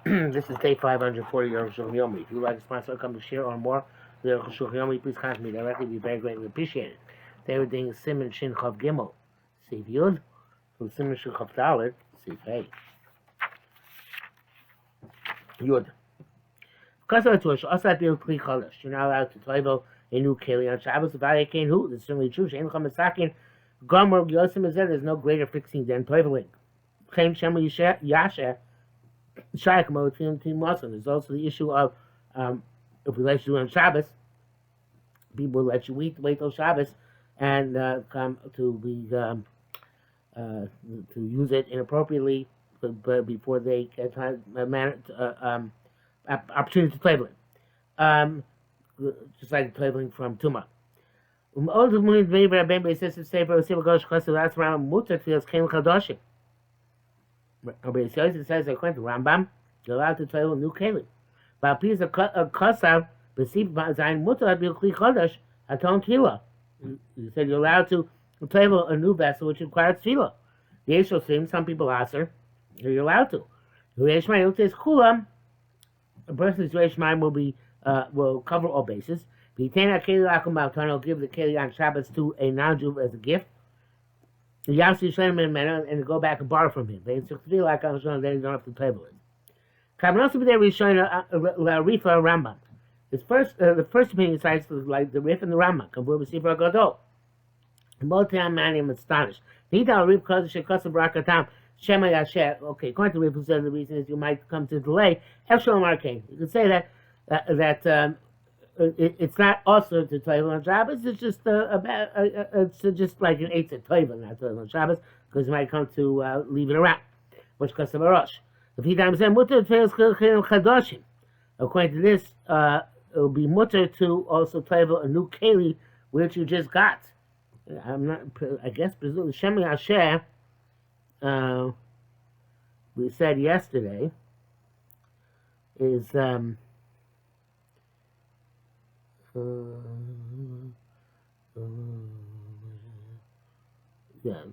This is day 540 of Arukh HaShulchan. If you would like to sponsor a company share or more, the Arukh HaShulchan, please contact me directly. It would be very greatly appreciated. Today we're doing Simon Shin Chav Gimel, Sif Yud, from Simon Shin Chav Dalet, Sif Hey. Yud. Because of the Tush, also at Bill Kli Chodesh, you're not allowed to travel a new Keli on Shabbos. If I can't who, that's certainly true. Shein Cham Esakin, Gomer Yosim Ezed, there's no greater fixing than traveling. Chaim Shem Yasher. There's also the issue of if we let you on Shabbos, people let you wait till Shabbos and come to be to use it inappropriately, but before they get opportunity to travel it, just like traveling from Tuma. Rabbi Yosef says, according to Rambam, you're allowed to travel new kelim. But a piece of kasav, b'sif zayin mutar b'kli chodesh haton tefillah. You said you're allowed to travel a new vessel which requires tefillah. The Yeshua seems some people answer, you're allowed to. Yeshua says kulam. A person's Yeshua will cover all bases. V'yitena keli lakum b'altan will give the keli on Shabbos to a non-Jew as a gift. And go back and borrow from him. They took to be like then you don't have to travel it. Rambam. The first opinion cites like the Rif and the Rambam. Kavur b'Sifra Gadol. Both time I'm astonished. Nidal Rif causes shekasa brakatam shema yasher. Okay, according to Rif, who says the reason is you might come to delay. Efshalom arcane. You could say that it's not also to travel on Shabbos. It's just it's just like an 8 to travel, not travel on Shabbos, because you might come to leave it around. Which costs a rosh. If he times then mutter trails chadoshim. According to this, it will be mutter to also travel a new keli which you just got. I'm not. I guess presumably Shemi Asher. We said yesterday is. Yeah,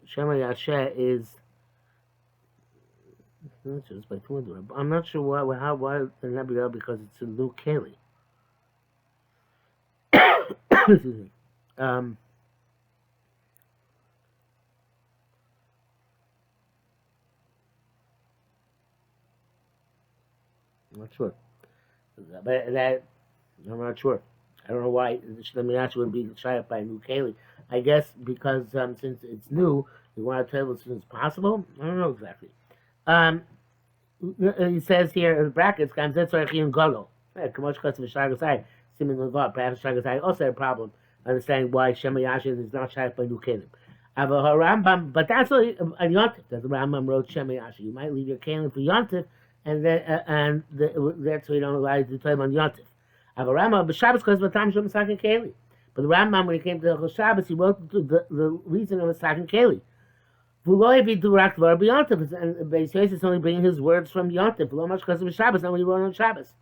Shema Yasher is. I'm not sure why the Nebuchadnezzar, because it's a new Keli. Excuse me. I'm not sure. But that. I'm not sure. I don't know why the Shleminach wouldn't be shy up by a new Keli. I guess because since it's new, we want to travel as soon as possible. I don't know exactly. He says here in brackets, perhaps Shagasai also had a problem understanding why Shema Yashin is not shy up by new Kelim. But that's only a Yontif that the Rambam wrote Shema Yashin. You might leave your Kelim for Yontif, and that's why you don't allow you to travel on Yontif. But the Rambam, when he came to the Shabbos, he wrote the reason of a second Keli. And basically, it's only bringing his words from Yontif. Not when he wrote on Shabbos.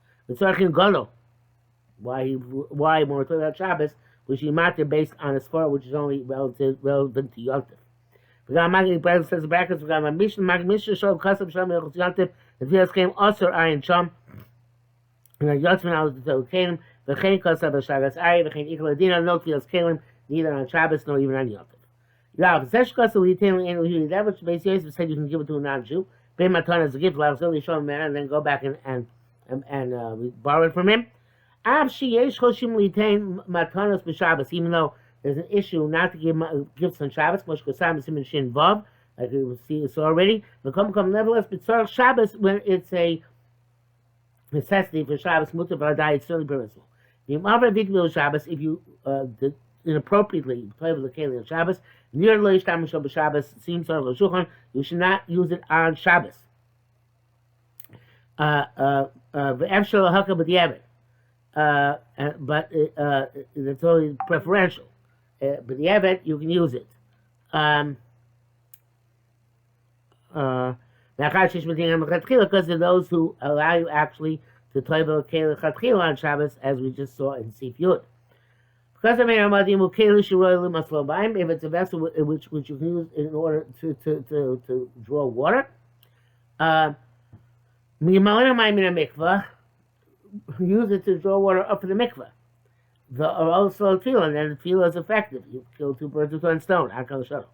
Why more about Shabbos, which he matter based on a sport which is only relevant to Yontif. We got Magni Brother says brackets. We got my mission. Magnisha showed custom Shem Yontif. The Fias came also Ayin Chum. And Yotzman out of the Kalim, the Chain Kosa Bashagas Ari, the Chain Ikaladina, no Tios Kalim, neither on Shabbos nor even on Yom Tov. Now, if Sesh Kosa Litain and Uli, that which basically said you can give it to a non-Jew, pay Matan as a gift, allow Zili show him and then go back and borrow it from him. Av Sheyesh Choshim Litain Matanos B'Shabbos, even though there's an issue not to give gifts on Shabbos, Mosh Kosam Simin Shin Vav, like we will see this already. The Come nevertheless, B'Tzorach Shabbos, when it's a necessity for Shabbos mutar v'adai, it's certainly permissible. Shabbos, if you inappropriately play with the keli on Shabbos, near lo yishtamish b'Shabbos, seems Arukh HaShulchan, you should not use it on Shabbos. V'efshel haka b'diavad, but it's only preferential. B'diavad, you can use it. Because of those who allow you actually to travel Keli Chatchila on Shabbos, as we just saw in Sif Yud. Because of if it's a vessel which you can use in order to draw water, Mikvah, use it to draw water up to the mikvah. The also tefillah, and then the tefillah is effective. You kill two birds with one stone. Hakal Shalom.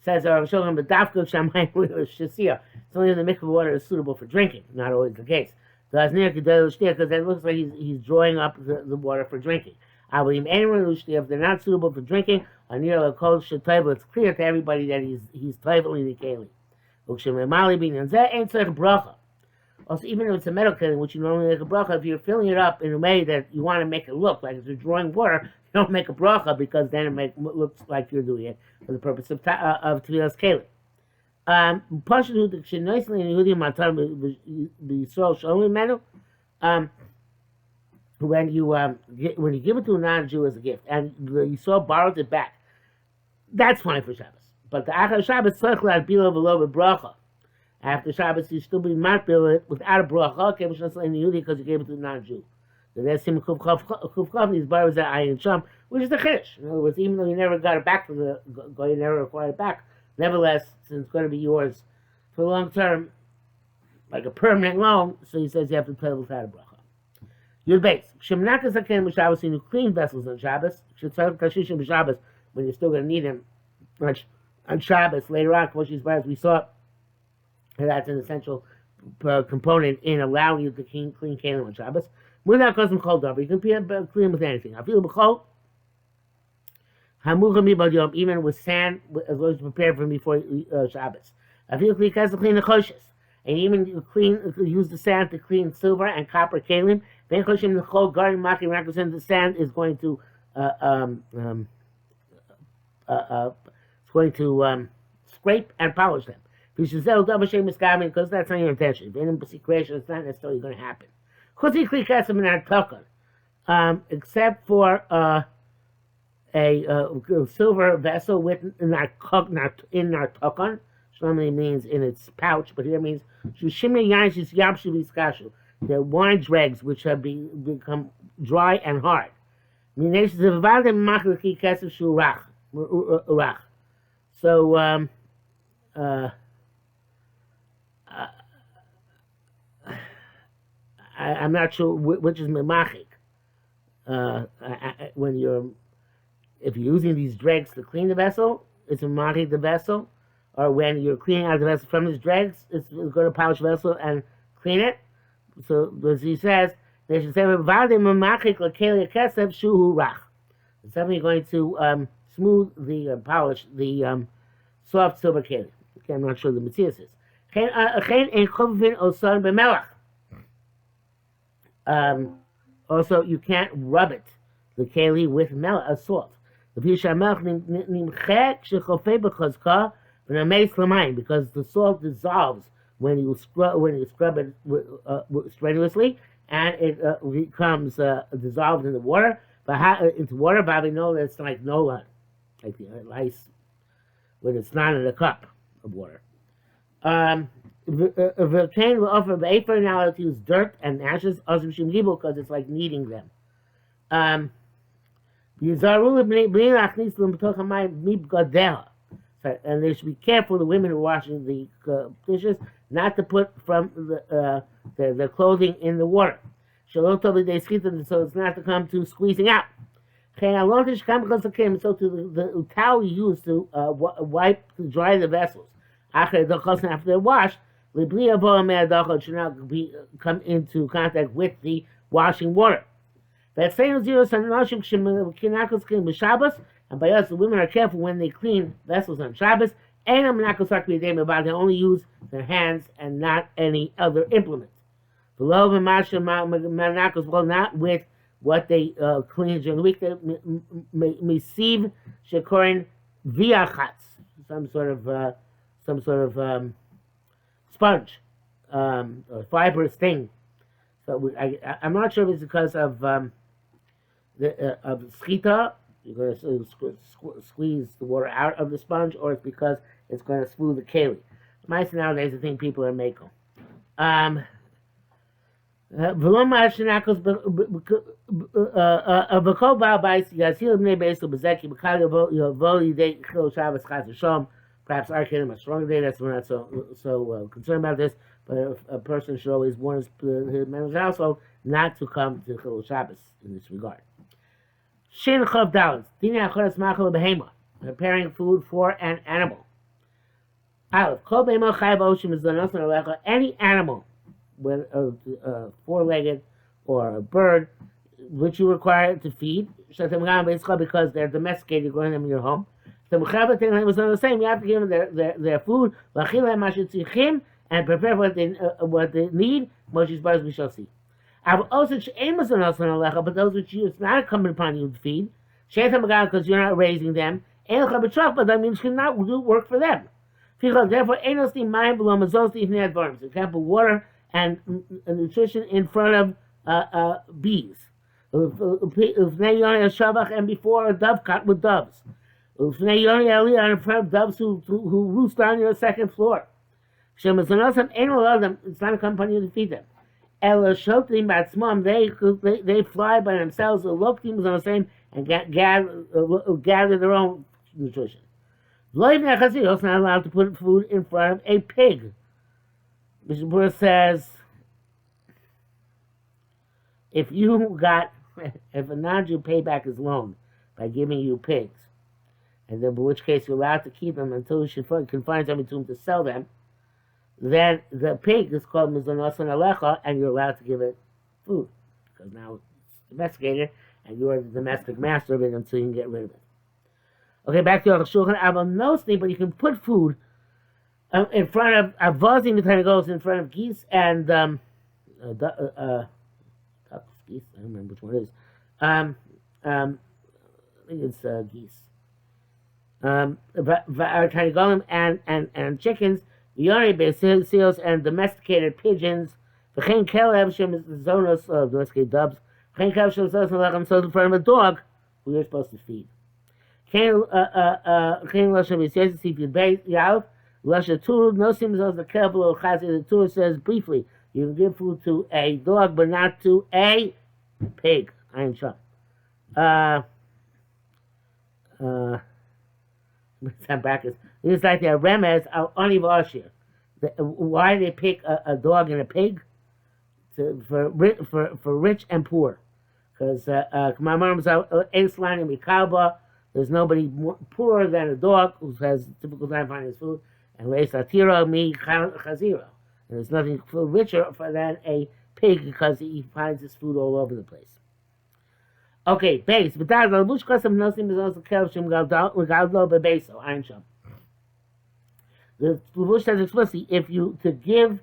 Says Arukh HaShulchan, but dafka shamayim shasiyah. It's only when the mikvah water is suitable for drinking. Not always the case. Because it looks like he's drawing up the water for drinking. If they're not suitable for drinking, it's clear to everybody that he's toiveling the kelim. Also, even if it's a metal kelim, which you normally make a bracha, if you're filling it up in a way that you want to make it look like if you're drawing water, you don't make a bracha because then it looks like you're doing it for the purpose of tevilas kelim. When you give it to a non-Jew as a gift and the Yisrael borrows it back, that's fine for Shabbos. But the Achar Shabbos tzarich bilo v'lo bracha. After Shabbos, you still be matbil it without a bracha, because you gave it to a non-Jew. The Nesim Kufchav, these borrows that ayin sham, which is the chiddush. In other words, even though you never got it back from the guy, you never acquired it back. Nevertheless, since it's going to be yours for the long term, like a permanent loan, so he says you have to pay without a bracha. Yud Beis. Shemnakas hakelim b'Shabbos, you clean vessels on Shabbos. Shetzarich tashishim b'Shabbos, when you're still going to need them on Shabbos later on. As we saw, that's an essential component in allowing you to clean kelim on Shabbos. Without causing cold over, you can clean with anything. I feel b'chol. Even with sand, as long as you prepare for before Shabbos. I feel clean to clean the choshes. And even use the sand to clean silver and copper kelim. Then choshim the whole garden maki rakusin, the sand is going to scrape and polish them. Because that's not your intention. In creation, it's not necessarily going to happen. Except for a silver vessel with nartukon. Normally means in its pouch, but here means the wine dregs which have become dry and hard. So I'm not sure which is memachik. If you're using these dregs to clean the vessel, it's memachik the vessel. Or when you're cleaning out the vessel from its dregs, it's going to polish the vessel and clean it. So, as he says, they should say, it's definitely going to smooth the polish the soft silver keli. Okay, I'm not sure the Matthias is. Also, you can't rub it, the keli, with salt. Because the salt dissolves when you scrub it strenuously, and it becomes dissolved in the water. Into water, Bobby knows it's like nola, like the ice when it's not in a cup of water. The cane will offer the afer now to use dirt and ashes because it's like kneading them. And they should be careful, the women who are washing the dishes, not to put from the clothing in the water. So it's not to come to squeezing out. So to the towel you use to wipe, to dry the vessels, after they're washed, it should not come into contact with the washing water. That same zero and by us, the women are careful when they clean vessels on Shabbos. They only use their hands and not any other implements. Well, not with what they clean during the week. They receive shekorin viachatz, some sort of sponge or fibrous thing. So I'm not sure if it's because of schita. You're going to squeeze the water out of the sponge, or it's because it's going to smooth the keli. Mice nowadays, I think people are mako. Perhaps our kid a stronger day. That's we're not so concerned about this. But a person should always warn his members of the household not to come to Chilul Shabbos in this regard. Shin Chav Dalet. Dina Achoras Machal Behema. Preparing food for an animal. Aleph. Kol Behema Chayav Oshim is Zanos Alecha. Any animal, whether four-legged or a bird, which you require to feed, because they're domesticated, you're growing them in your home. The the same. You have to give them their food, and prepare what they need. Moshe's brothers we shall see. But those which it's not incumbent upon you to feed, because you're not raising them, but that means you cannot do work for them. Therefore, so you can't put water and nutrition in front of bees. And before a dove caught with doves. In front of doves who roost on your second floor. It's not a company to feed them. They fly by themselves, the loktim is on the same, and gather their own nutrition. You're also not allowed to put food in front of a pig. Mr. Burr says, if a non-Jew pay back his loan by giving you pigs, and then in which case you're allowed to keep them until you can find somebody to sell them, then the pig is called Mizonos Alecha, and you're allowed to give it food. Because now it's domesticated, and you're the domestic master of it until you can get rid of it. Okay, back to Arukh HaShulchan. Nosni, but you can put food in front of Avazim, the time it goes in front of geese and geese, I don't remember which one it is. I think it's geese. Tarnagolim and chickens, Yoni seals and domesticated pigeons. V'chein kelev shem is the zonos of domesticated doves. V'chein kelev shem zonos lechem sold in front of a dog who you're supposed to feed. Chein l'shem yisez sifid beit yalf l'shem turu no seems as the kelev chazi. The Torah says briefly you can give food to a dog but not to a pig. Ayin sham. It's like the remez of Aniv Ashir. Why they pick a dog and a pig? For rich and poor. Because there's nobody poorer than a dog who has a difficult time finding his food. And there's nothing richer than a pig because he finds his food all over the place. Okay, base. But that's the Lush Custom Nosim is also Kelshim Galdo Bebeso, Iron Shop. The Lush says explicitly if you to give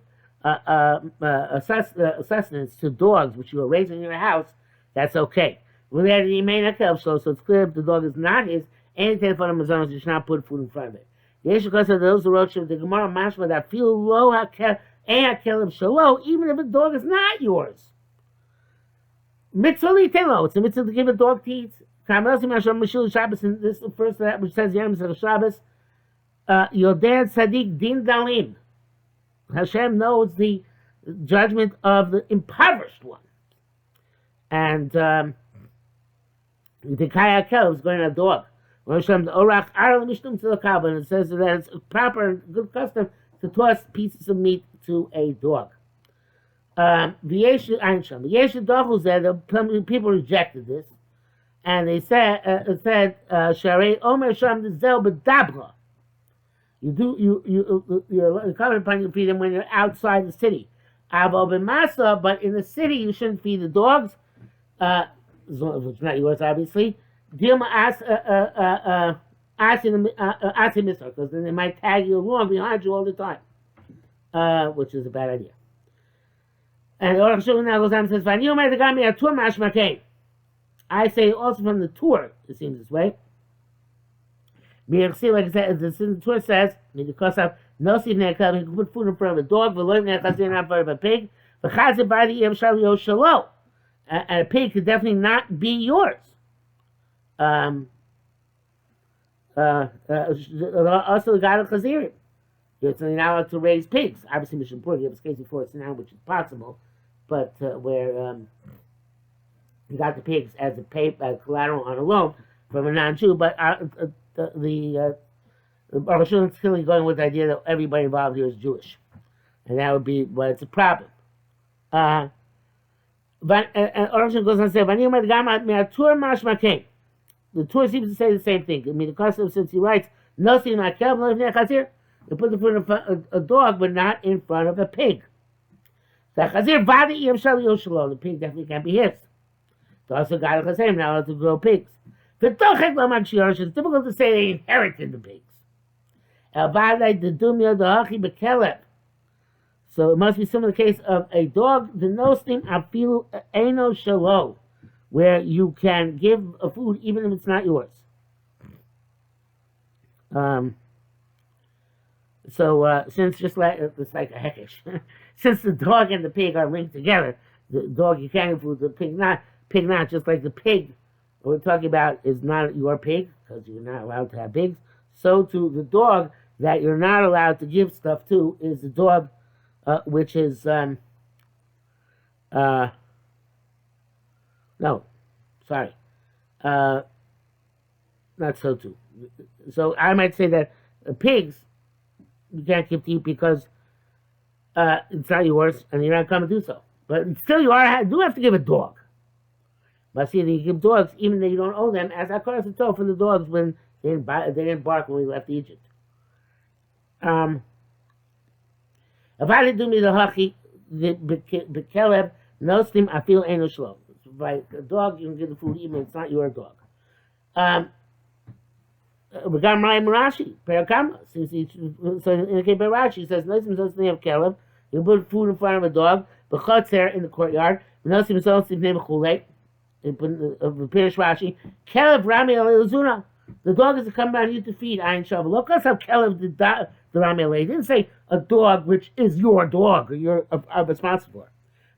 sustenance to dogs which you are raising in your house, that's okay. When they had so it's clear if the dog is not his, anything for the Mazonos, you should not put food in front of it. The issue because of those who wrote the Gemara Mashma that feel low Hakel Shalo, even if the dog is not yours. Mitzvah litelo. It's a mitzvah to give a dog to eat. Shabbos, and this refers to that which says Yom Shabbos. Yodeh Tzadik Din Dalim. Hashem knows the judgment of the impoverished one. And the Kayakel is going to a dog. And it says that it's a proper and good custom to toss pieces of meat to a dog. People rejected this, and they said, "Sharei Omer Sham Zel B'Dabra." You're covered upon you feed them when you're outside the city. But in the city you shouldn't feed the dogs. It's not yours, obviously. Dilma asking because then they might tag you along behind you all the time, which is a bad idea. And Arukh HaShulchan now goes on and says, I say also from the Torah, it seems this way. Like I said, the Torah says, because of no seed you can put food in front of a dog, not in front of a pig, and a pig could definitely not be yours. Also, the God of Chazirim. You're not allowed to raise pigs. Obviously, Mishnah Berurah gives a case before it's now, which is possible. But where you got the pigs as a collateral on a loan from a non-Jew, but the Arukh HaShulchan is clearly going with the idea that everybody involved here is Jewish. And that would be why it's a problem. Arukh HaShulchan goes on to say, the Torah seems to say the same thing. I mean, the custom, since he writes, no sin not kelb, no ifnei chazir, you put in front of a dog, but not in front of a pig. The chazir vadi yem shali yoshalo. The pig definitely can't be his. So also God chazir not allowed to grow pigs. It's difficult to say they inherited the pigs. So it must be similar to the case of a dog, the nostim afilu eno shalo, where you can give a food even if it's not yours. Since just like it's like a heckish, since the dog and the pig are linked together, the dog you can't give food, the pig not, just like the pig we're talking about is not your pig because you're not allowed to have pigs. So too the dog that you're not allowed to give stuff to is the dog, which is no, sorry, not so too. So I might say that pigs you can't give to eat because it's not yours and you're not going to do so. But still, you do have to give a dog. But see, you give dogs even though you don't owe them, as Akar is told for the dogs when they didn't bark when we left Egypt. If I didn't do me the haki, the bekeleb nostim afil eno shlo. By a dog, you can give the food even if it's not your dog. We got Rashi, Perakama. So in the case of Rashi, he says, nostim nostim of keleb. You put food in front of a dog, b'chotzer in the courtyard. Nostim nostim name chulei. In the Pirish Rashi, keleb rami alezuna. The dog is to come around you to feed. Ayin shavu. Look at how keleb the rami alei. He didn't say a dog which is your dog or you're responsible for.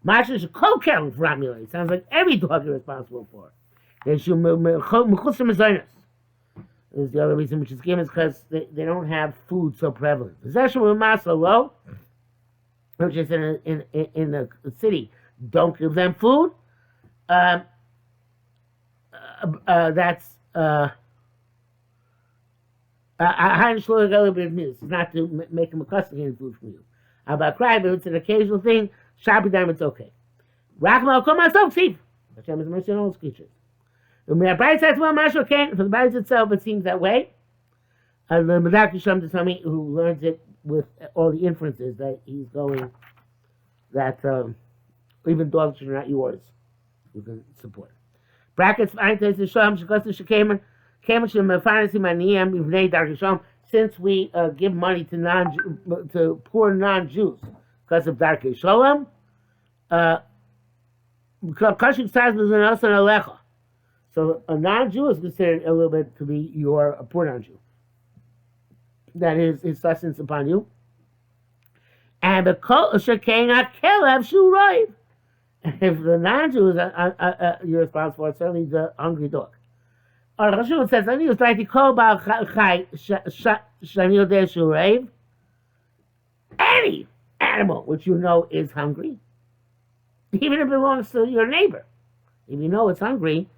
Masha is a co-keleb rami alei. Sounds like every dog you're responsible for. Is the other reason which is given is because they don't have food so prevalent. Possession with masa low, which is in the city, don't give them food. That's it's not to make them accustomed to getting food from you. About cry, but it's an occasional thing. Shabbat time, it's okay. Rachma come myself, Steve. Hashem is mercy on all his creatures. For the Bible itself, it seems that way. The Medak Yisham to somebody who learns it with all the inferences that he's going, that even dogs are not yours, you can support. Brackets, since we give money to poor non-Jews because of Darkei Shalom, so a non-Jew is considered a little bit to be a poor non-Jew. That is his sustenance upon you. And the kol shekena kelev shu roiv. If the non-Jew is you're responsible for, certainly the hungry dog. Arukh HaShulchan says, "I was like to call about chai shani yodeh shu roiv." Any animal which you know is hungry, even if it belongs to your neighbor, if you know it's hungry.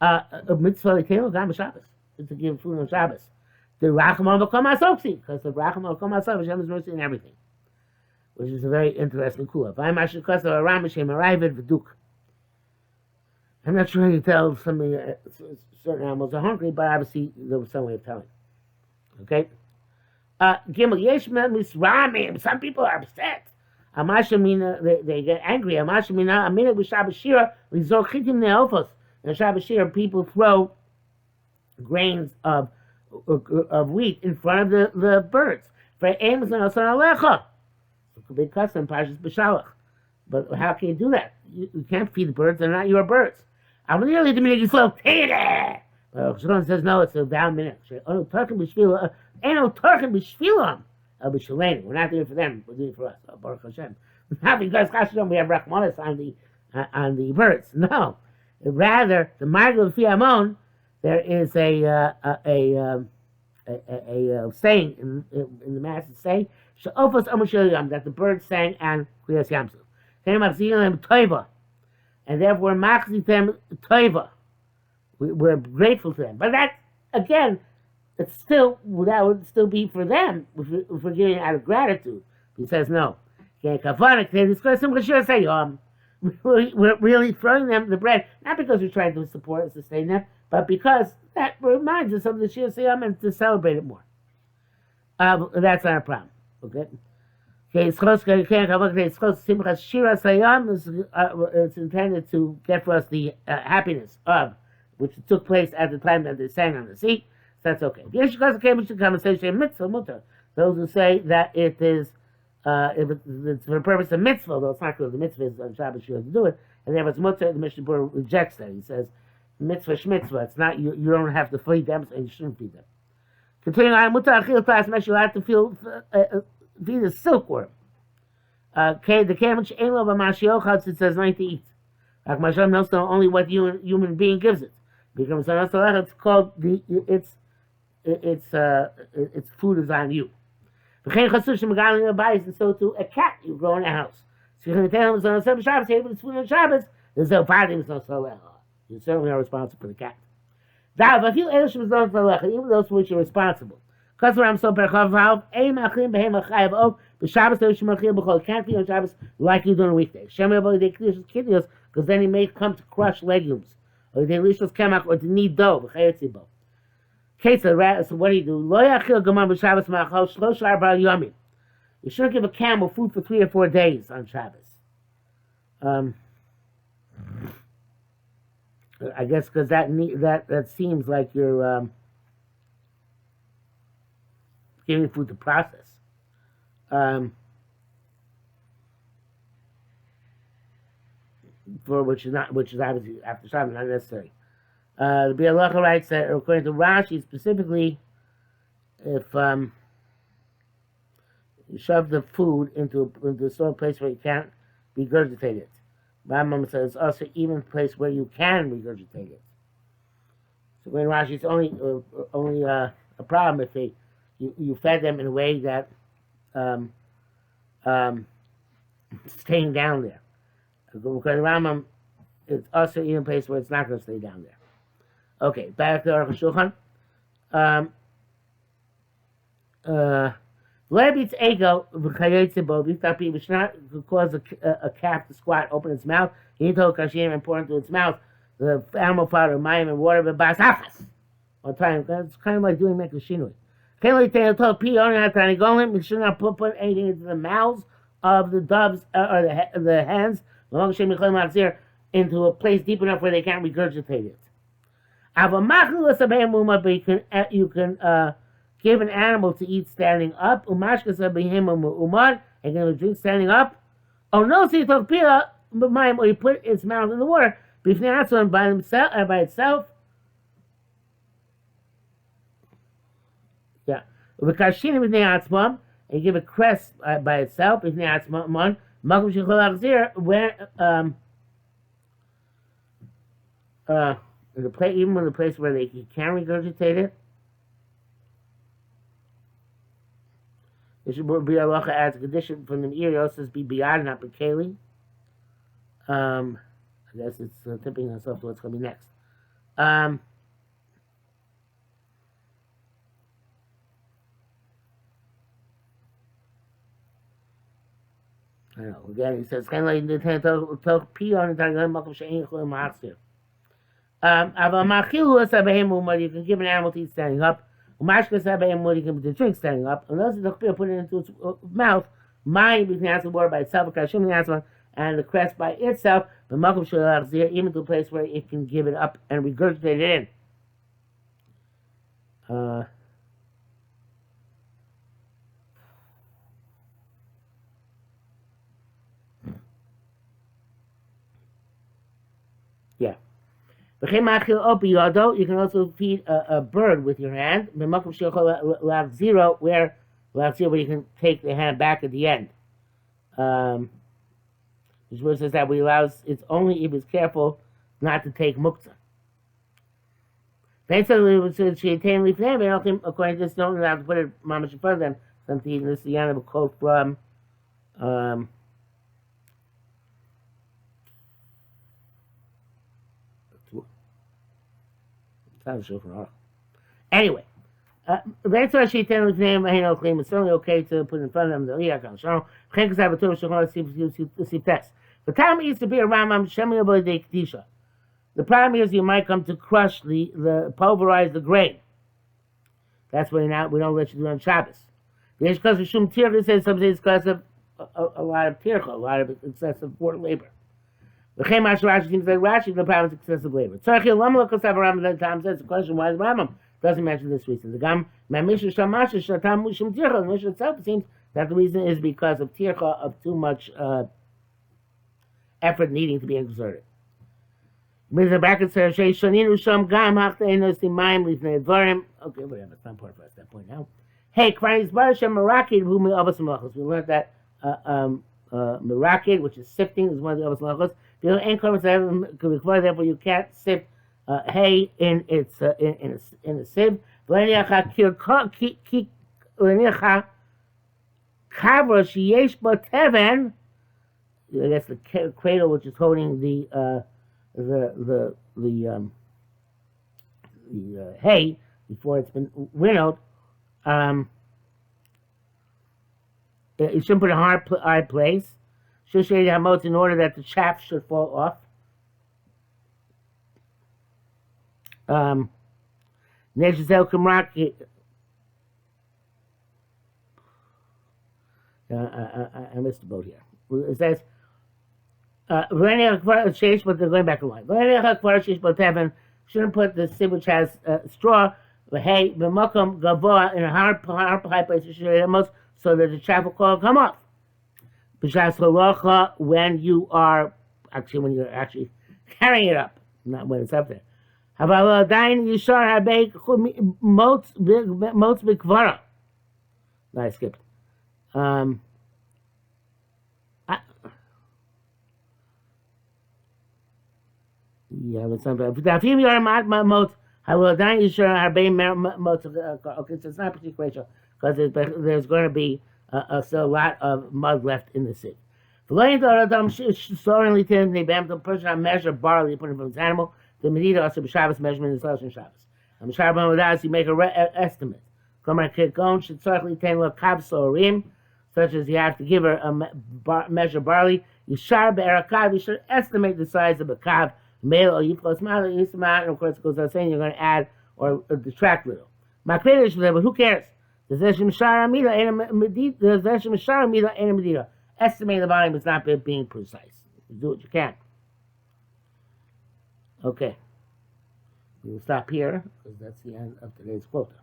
A mitzvah gam Shabbos to give food on Shabbos. The rachman will come asopsi because the rachman will come asopsi. Hashem is mercy in everything, which is a very interesting kula. I'm actually because of a Ramashem arrived v'duk. I'm not sure how you tell something. Certain animals are hungry, but obviously there was some way of telling. Okay. Gimel yeshma misramim. Some people are upset. Amashamina they get angry. Amashamina amina b'Shabbos shira lizochitim neofos. In Shabbos Shir, people throw grains of wheat in front of the birds. For Amazon Osan Alecha. It could be custom, Pashas B'Shalach. But how can you do that? You can't feed the birds, they're not your birds. I'm nearly the minute you slow, take it! But someone says, no, it's a vow minute. Eno Turkin B'Shvilam. We're not doing it for them, we're doing it for us. Baruch Hashem. Not because we have Rachmanis on the birds. No. Rather, the Margul Fiamon, there is a saying in the Mass saying that the birds sang and Kriyas Yamsu. And therefore, Machzitem Toiva. We're grateful to them. But that, again, it's still, that would still be for them if we're giving out of gratitude. He says no. We're really throwing them the bread, not because we're trying to support and sustain them, but because that reminds us of the Shir Siyam and to celebrate it more. That's not a problem. Okay? It's intended to get for us the happiness of which took place at the time that they sang on the sea. So that's okay. Those who say that it is if it's for the purpose of mitzvah, though it's not because the mitzvah is on Shabbos, you have to do it. And then if it's mutter, the Mishnah Berurah rejects that. He says mitzvah shmitzvah. It's not you don't have to feed them, and you shouldn't feed them. Continuing on, mutter achil tas mesh you have to feed a silkworm. The camel ain't lo b'mashiochas. It says not to eat. Like Mashal knows only what human being gives it. Because it's called its food is on you. And so to a cat you grow in a house. So you're going to tell him on Shabbos, hey, but it's food on Shabbos. There's no party, there's no so. You certainly are responsible for the cat. Even those for which you're responsible. Because I'm so perchav, the Shabbos can't be on Shabbos like you do on a weekday. Because then he may come to crush legumes, or they lishos kemak, or to knead dough. So what do you do? You shouldn't give a camel food for 3 or 4 days on Shabbos. I guess because that seems like you're giving food to process. For which is obviously after Shabbos not necessary. The Bialacha writes that according to Rashi specifically, if you shove the food into a sort of place where you can't regurgitate it, Rambam says it's also even a place where you can regurgitate it. So when Rashi, it's only a problem if you fed them in a way that staying down there. Because Rambam, it's also even a place where it's not going to stay down there. Okay, back to Arukh HaShulchan. Lebit's ego, we should not cause a calf to squat, open its mouth. You need to hold kashim and pour into its mouth the animal fodder, mayim, and water, but basachas. All time, it's kind of like doing mekashinui. We should not put anything into the mouths of the doves or the hens, into a place deep enough where they can't regurgitate it. But you can give an animal to eat standing up. And can drink standing up. Oh no, or you put its mouth in the water. By itself. Yeah. And you give a crest by itself. Where in the place, even in the place where they can regurgitate it. It should be halacha as a condition from the Meir says be biyad, not bekeli. I guess it's tipping herself to what's going to be next. I don't know. Again, he says kind of like the pee on the makom she'ein chulim ma'achzir. You can give an animal to eat standing up. You can drink standing up. Unless the put it into its mouth, you can ask the water by itself, and the crest by itself, even to a place where it can give it up and regurgitate it in. Yeah. You can also feed a bird with your hand. Where you can take the hand back at the end. Which word says that we allows it's only if it's careful not to take muktzah. According to this, don't allow to put it mamash in front of them. Something this is the end of a quote from anyway, It's certainly okay to put in front of them the Iyakam. So, Chenkos Avatur Shechon Siftes. The time used to be a Ramam Shemiel de Kedisha. The problem is you might come to crush the pulverize the grain. That's why now we don't let you do it on Shabbos. The Eshkos of Shum Tircha says something is because of a lot of tircha, a lot of excessive labor. The Chem Rashi seems like Rashi, the problem is excessive labor. Tzarchil Lama Lokos Avaram that time says the question why is Ramam doesn't mention this reason. The Gam Mamisha Shamasha Shatam Mushim Tircha. The Mishnah itself seems that the reason is because of tircha, of too much effort needing to be exerted. With the bracket says Shoninu Sham Gam Hachtenos Timaim Lifnei Dvarim. Okay, whatever. It's not important for us at that point now. Hey, Kvanis Barashem Merakid Humi Avos Malachos. We learned that Merakid, which is sifting, is one of the Avos Malachos. Therefore, you can't sift hay in a sieve. I guess the cradle which is holding the hay before it's been winnowed. You shouldn't put a hard place. In order that the chaff should fall off. I missed the boat here. It says, but they're going back a line. Shouldn't put the sieve which has straw, hay, in a hard place, so that the chaff will come off. When you're actually carrying it up, not when it's up there. No, I skipped. Yeah, but sometimes. Okay, so it's not a particular ratio because there's going to be still a lot of mud left in the sieve. The person measure barley, put it from his animal. The medida also Shabbos measurement is also in Shabbos. You make an estimate. Such as you have to give her a measure barley. You should estimate the size of a kav, male or yiflos male, and of course it goes without saying you're going to add or detract little. But who cares? Estimate the volume is not being precise. You do what you can. Okay. We will stop here because that's the end of today's quota.